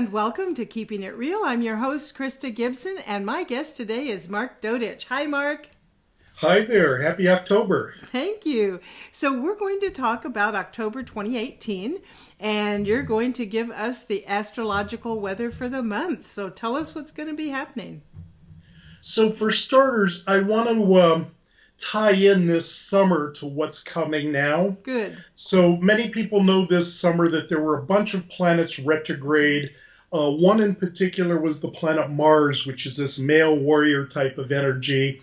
and welcome to Keeping It Real. I'm your host, Krysta Gibson, and my guest today is Mark Dodich. Hi, Mark. Hi there. Happy October. Thank you. So we're going to talk about October 2018, and you're going to give us the astrological weather for the month. So tell us what's going to be happening. So for starters, I want to tie in this summer to what's coming now. Good. So many people know this summer that there were a bunch of planets retrograde. One in particular was the planet Mars, which is this male warrior type of energy.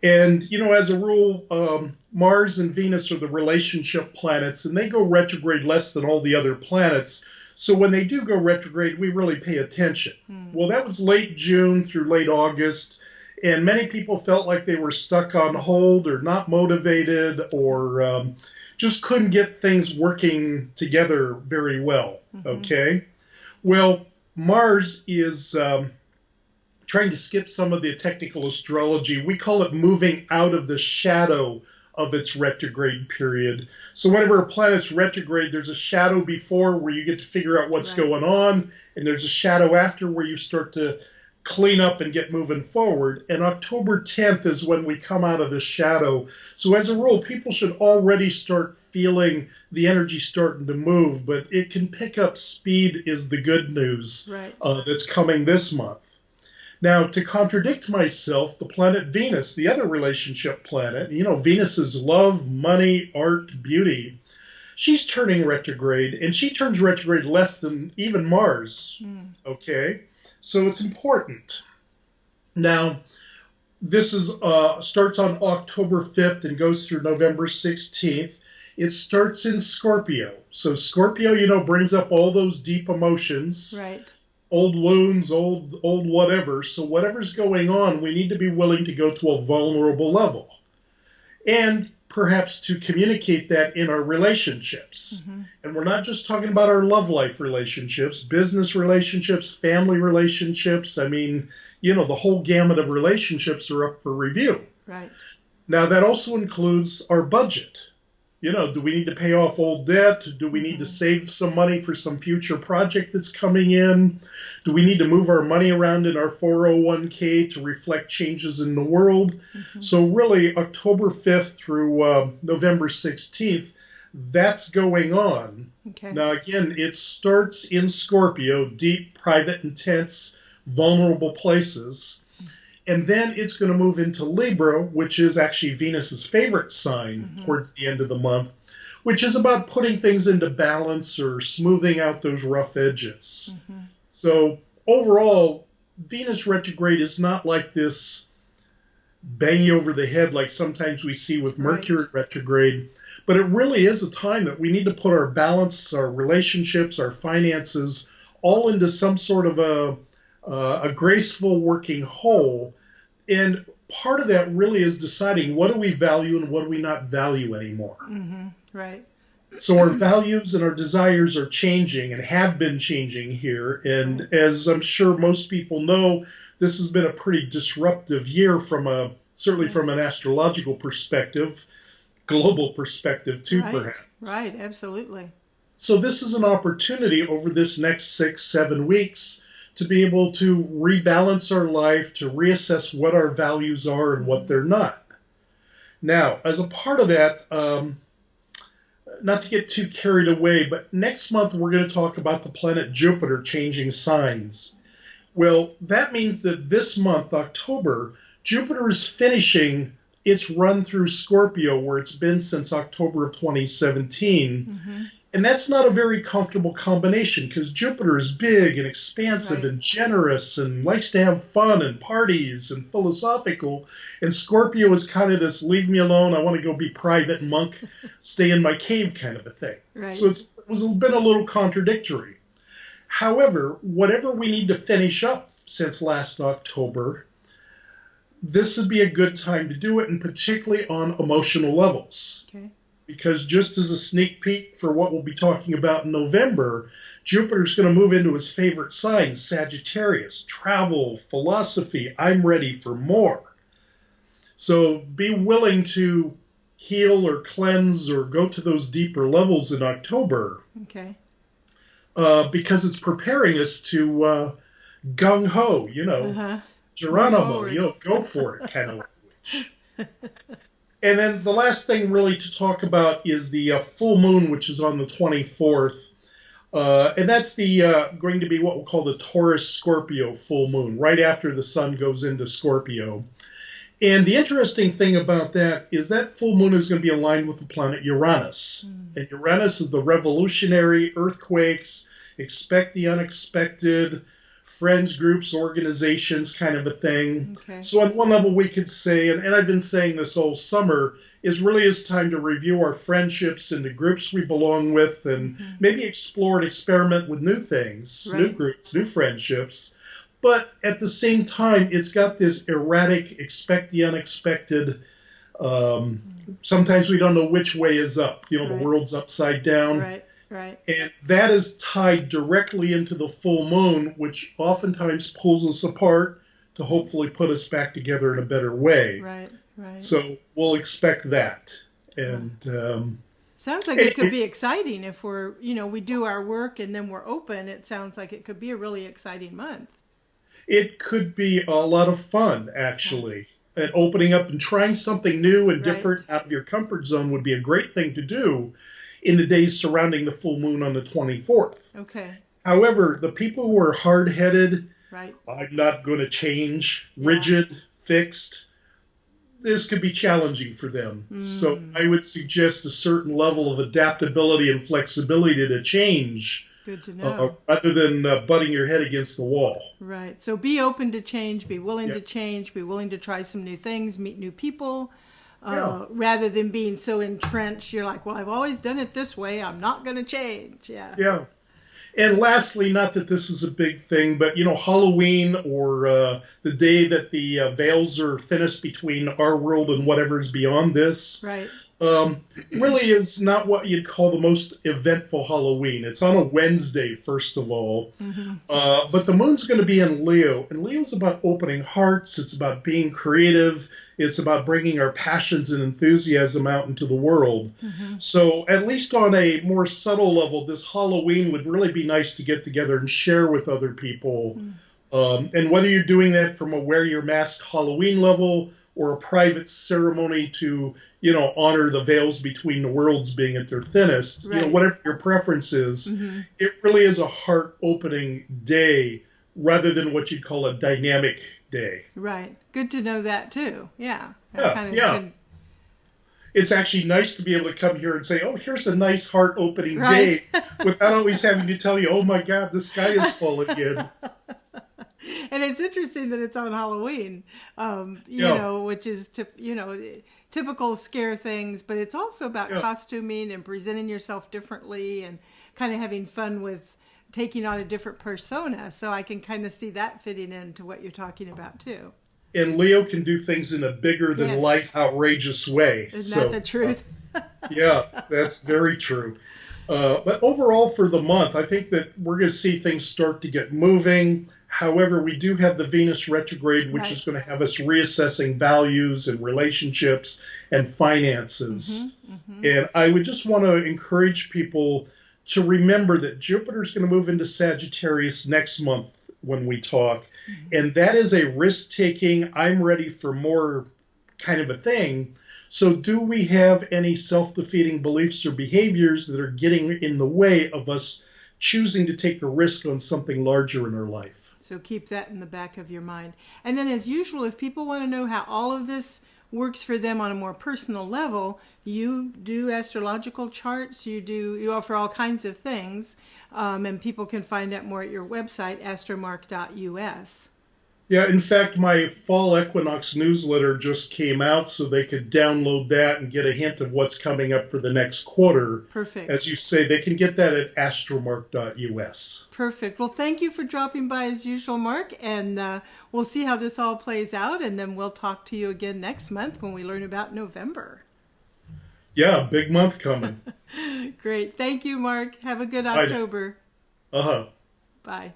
And, you know, as a rule, Mars and Venus are the relationship planets, and they go retrograde less than all the other planets. So when they do go retrograde, we really pay attention. Well, that was late June through late August, and many people felt like they were stuck on hold or not motivated or just couldn't get things working together very well, okay? Well, Mars is trying to skip some of the technical astrology. We call it moving out of the shadow of its retrograde period. So whenever a planet's retrograde, there's a shadow before where you get to figure out what's going on, and there's a shadow after where you start to clean up and get moving forward. And October 10th is when we come out of the shadow. So as a rule, people should already start feeling the energy starting to move, but it can pick up speed is the good news that's coming this month. Now, to contradict myself, the planet Venus, the other relationship planet, you know, Venus is love, money, art, beauty. She's turning retrograde, and she turns retrograde less than even Mars, okay? So it's important. Now, this is starts on October 5th and goes through November 16th. It starts in Scorpio. So Scorpio, you know, brings up all those deep emotions. Right. Old wounds, old whatever. So whatever's going on, we need to be willing to go to a vulnerable level. And perhaps to communicate that in our relationships. And we're not just talking about our love life relationships, business relationships, family relationships. I mean, you know, the whole gamut of relationships are up for review. Right. Now, that also includes our budget. You know, do we need to pay off old debt? Do we need to save some money for some future project that's coming in? Do we need to move our money around in our 401k to reflect changes in the world? So really, October 5th through November 16th, that's going on. Okay. Now, again, it starts in Scorpio, deep, private, intense, vulnerable places. And then it's going to move into Libra, which is actually Venus's favorite sign towards the end of the month, which is about putting things into balance or smoothing out those rough edges. So overall, Venus retrograde is not like this bang you over the head like sometimes we see with Mercury retrograde, but it really is a time that we need to put our balance, our relationships, our finances all into some sort of a graceful working whole. And part of that really is deciding what do we value and what do we not value anymore. Right. So our values and our desires are changing and have been changing here. And as I'm sure most people know, this has been a pretty disruptive year from certainly from an astrological perspective, global perspective too, perhaps. Right, absolutely. So this is an opportunity over this next 6-7 weeks to be able to rebalance our life, to reassess what our values are and what they're not. Now, as a part of that, not to get too carried away, but next month we're going to talk about the planet Jupiter changing signs. Well, that means that this month, October, Jupiter is finishing its run through Scorpio, where it's been since October of 2017. And that's not a very comfortable combination because Jupiter is big and expansive and generous and likes to have fun and parties and philosophical. And Scorpio is kind of this leave me alone, I want to go be private monk, stay in my cave kind of a thing. So it was been a little contradictory. However, whatever we need to finish up since last October, this would be a good time to do it, and particularly on emotional levels. Because just as a sneak peek for what we'll be talking about in November, Jupiter's going to move into his favorite sign, Sagittarius, travel, philosophy, I'm ready for more. So be willing to heal or cleanse or go to those deeper levels in October. because it's preparing us to gung ho, Geronimo, go for it kind of language. And then the last thing really to talk about is the full moon, which is on the 24th. And that's going to be what we'll call the Taurus-Scorpio full moon, right after the sun goes into Scorpio. And the interesting thing about that is that full moon is going to be aligned with the planet Uranus. And Uranus is the revolutionary, earthquakes, expect the unexpected, friends, groups, organizations kind of a thing. Okay. So on one level we could say, and I've been saying this all summer, is really is time to review our friendships and the groups we belong with and maybe explore and experiment with new things, new groups, new friendships. But at the same time, it's got this erratic, expect the unexpected. Sometimes we don't know which way is up. The world's upside down. Right. And that is tied directly into the full moon, which oftentimes pulls us apart to hopefully put us back together in a better way. Right. So we'll expect that. And sounds like it could be exciting if we do our work and then we're open. It sounds like it could be a really exciting month. It could be a lot of fun, actually. And opening up and trying something new and different out of your comfort zone would be a great thing to do in the days surrounding the full moon on the 24th. Okay. However, the people who are hard-headed, I'm not going to change, rigid, fixed, this could be challenging for them. So I would suggest a certain level of adaptability and flexibility to change. Good to know. Rather than butting your head against the wall. Right. So be open to change, be willing to change, be willing to try some new things, meet new people. Rather than being so entrenched, you're like, well, I've always done it this way. I'm not going to change. Yeah. And lastly, not that this is a big thing, but, Halloween or the day that the veils are thinnest between our world and whatever is beyond this. Right. Really is not what you'd call the most eventful Halloween. It's on a Wednesday, first of all. But the moon's going to be in Leo. And Leo's about opening hearts. It's about being creative. It's about bringing our passions and enthusiasm out into the world. So at least on a more subtle level, this Halloween would really be nice to get together and share with other people. And whether you're doing that from a wear your mask Halloween level or a private ceremony to, honor the veils between the worlds being at their thinnest, whatever your preference is, it really is a heart-opening day rather than what you'd call a dynamic day. Right. Good to know that, too. Yeah. It's actually nice to be able to come here and say, oh, here's a nice heart-opening day without always having to tell you, oh, my God, the sky is full again. And it's interesting that it's on Halloween, which is, typical scare things, but it's also about costuming and presenting yourself differently and kind of having fun with taking on a different persona. So I can kind of see that fitting into what you're talking about, too. And Leo can do things in a bigger-than-life, outrageous way. Isn't that the truth? That's very true. But overall for the month, I think that we're going to see things start to get moving. However, we do have the Venus retrograde, which is going to have us reassessing values and relationships and finances. And I would just want to encourage people to remember that Jupiter is going to move into Sagittarius next month when we talk. And that is a risk-taking, I'm ready for more kind of a thing. So do we have any self-defeating beliefs or behaviors that are getting in the way of us choosing to take a risk on something larger in our life? So keep that in the back of your mind. And then as usual, if people want to know how all of this works for them on a more personal level, you do astrological charts, you offer all kinds of things, and people can find out more at your website, astromark.us. Yeah, in fact, my fall equinox newsletter just came out, so they could download that and get a hint of what's coming up for the next quarter. Perfect. As you say, they can get that at astromark.us. Perfect. Well, thank you for dropping by as usual, Mark, and we'll see how this all plays out, and then we'll talk to you again next month when we learn about November. Yeah, big month coming. Great. Thank you, Mark. Have a good October. Bye. Bye.